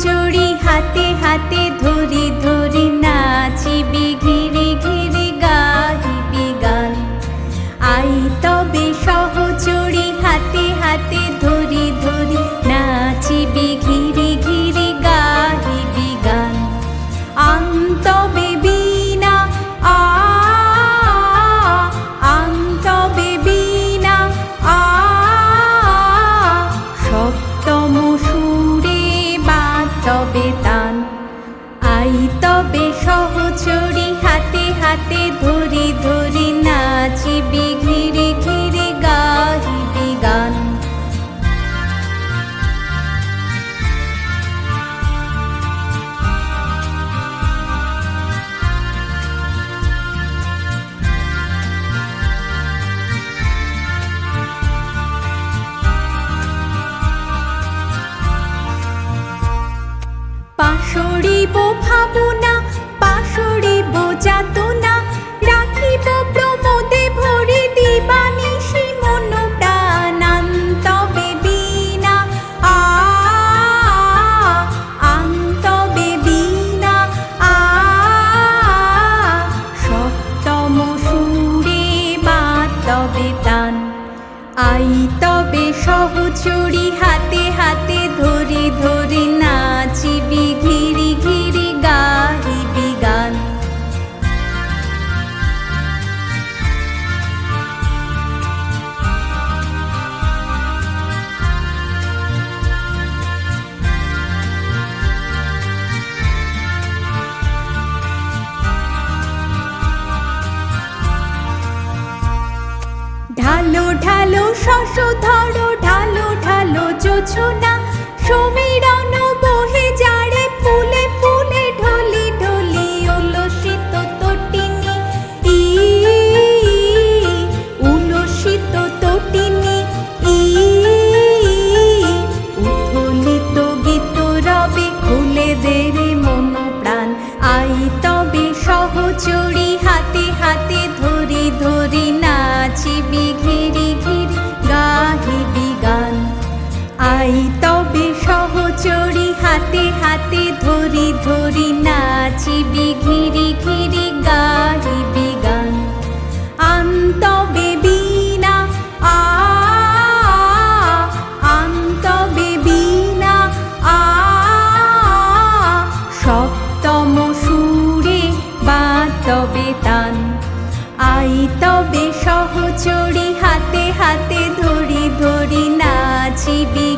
সহচরী হাতে হাতে ধরি ধরি নাচিবি ঘিরি ঘিরি গাহিবি গান। আই তবে সহচরী হাতে হাতে ধরি ধরি নাচিবি ঘিরি ঘিরি গাহিবি গান। আন্তবে বীণা আন্তবে বীণা সপ্তম সুরে বাজবে তান। আই তবে সহচরী হাতে হাতে ধরি ধরি নাচিবি ঘিরি ঘিরি গাহিবি গান। পাশরিব ভাবনা পাশরিব যাতনা, রাখিব প্রমোদে ভরি দিবানিশি মন প্রাণ। আন্তবে বীণা আন্তবে বীণা সপ্তম সুরে বাজবে তান। আই তবে সহচরী হাতে হাতে ধরি ধরি নাচিবি ঘিরি ঘিরি গাহিবি গান। ঢালো ঢালো শশধর ঢালো ঢালো জোছনা, সমীরণ বহে যারে ফুলে ফুলে ঢলি ঢলি উল্লসিত তটিনী উল্লসিত তটিনী উথলিত গীত রবে খুলে দেরে মন প্রাণ। আই তবে সহচরী হাতে হাতে ধরি ধরি নাচিবি ঘিরি ঘিরি গাহিবি গান। আই তবে সহচরী হাতে হাতে ধরি ধরি নাচিবি ঘিরি ঘিরি গাহিবি গান। আন্তবে বীণা আন্তবে বীণা সপ্তম সুরে বাজবে তান। আই তবে সহচরী হাতে হাতে ধরি ধরি নাচিবি